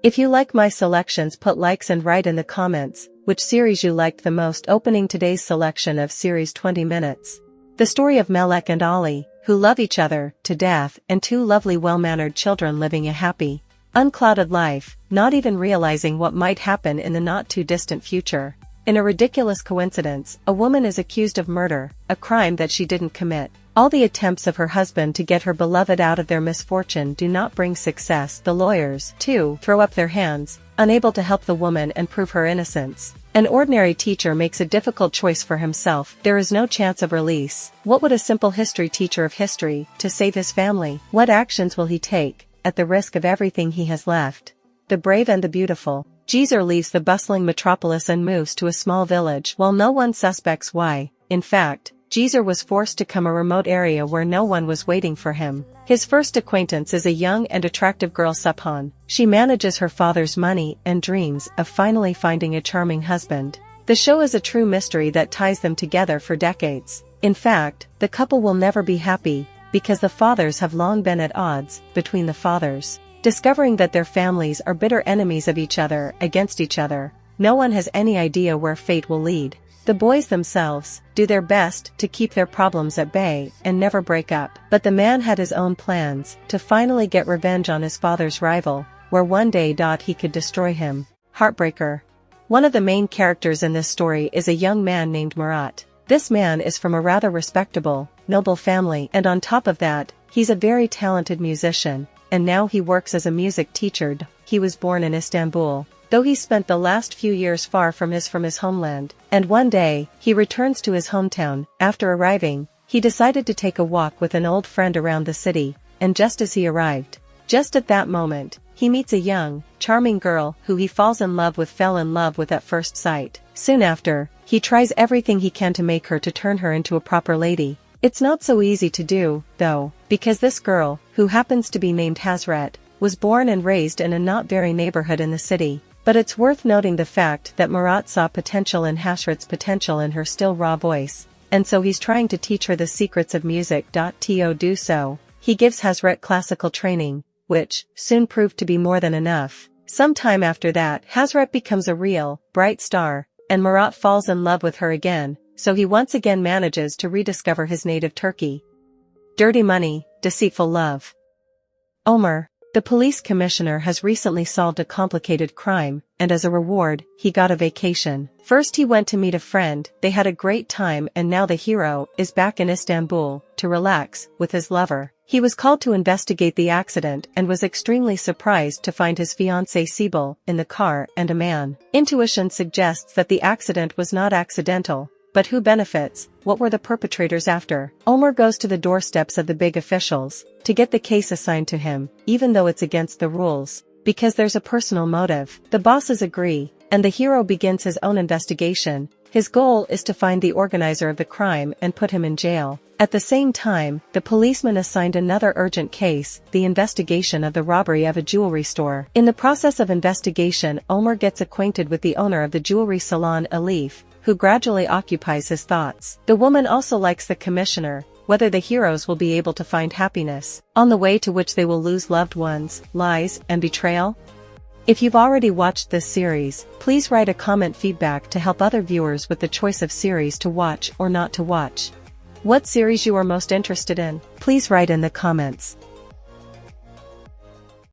If you like my selections, put likes and write in the comments which series you liked the most. Opening today's selection of series 20 minutes. The story of Melek and Ali, who love each other to death, and two lovely well-mannered children living a happy, unclouded life, not even realizing what might happen in the not-too-distant future. In a ridiculous coincidence, a woman is accused of murder, a crime that she didn't commit. All the attempts of her husband to get her beloved out of their misfortune do not bring success. The lawyers, too, throw up their hands, unable to help the woman and prove her innocence. An ordinary teacher makes a difficult choice for himself. There is no chance of release. What would a simple history teacher of history to save his family? What actions will he take, at the risk of everything he has left? The brave and the beautiful. Geezer leaves the bustling metropolis and moves to a small village while no one suspects why. In fact, Geezer was forced to come a remote area where no one was waiting for him. His first acquaintance is a young and attractive girl, Subhan. She manages her father's money and dreams of finally finding a charming husband. The show is a true mystery that ties them together for decades. In fact, the couple will never be happy, because the fathers have long been at odds between the fathers. Discovering that their families are bitter enemies of each other against each other, no one has any idea where fate will lead. The boys themselves do their best to keep their problems at bay and never break up. But the man had his own plans to finally get revenge on his father's rival, where one day he could destroy him. Heartbreaker. One of the main characters in this story is a young man named Murat. This man is from a rather respectable, noble family, and on top of that, he's a very talented musician, and now he works as a music teacher. He was born in Istanbul, though he spent the last few years far from his homeland, and one day, he returns to his hometown. After arriving, he decided to take a walk with an old friend around the city, and just as he arrived, just at that moment, he meets a young, charming girl who he fell in love with at first sight. Soon after, he tries everything he can to make her to turn her into a proper lady. It's not so easy to do, though, because this girl, who happens to be named Hazret, was born and raised in a not very neighborhood in the city. But it's worth noting the fact that Murat saw potential in Hazret's potential in her still raw voice, and so he's trying to teach her the secrets of music. To do so, he gives Hazret classical training, which soon proved to be more than enough. Sometime after that, Hazret becomes a real, bright star, and Murat falls in love with her again, so he once again manages to rediscover his native Turkey. Dirty money, deceitful love. Omer, the police commissioner, has recently solved a complicated crime, and as a reward, he got a vacation. First he went to meet a friend, they had a great time, and now the hero is back in Istanbul to relax with his lover. He was called to investigate the accident and was extremely surprised to find his fiancée Sibel in the car and a man. Intuition suggests that the accident was not accidental. But who benefits? What were the perpetrators after? Omer goes to the doorsteps of the big officials to get the case assigned to him, even though it's against the rules, because there's a personal motive. The bosses agree, and the hero begins his own investigation. His goal is to find the organizer of the crime and put him in jail. At the same time, the policeman assigned another urgent case, the investigation of the robbery of a jewelry store. In the process of investigation, Omer gets acquainted with the owner of the jewelry salon, Elif, who gradually occupies his thoughts. The woman also likes the commissioner. Whether the heroes will be able to find happiness on the way to which they will lose loved ones, lies, and betrayal? If you've already watched this series, please write a comment feedback to help other viewers with the choice of series to watch or not to watch. What series you are most interested in? Please write in the comments.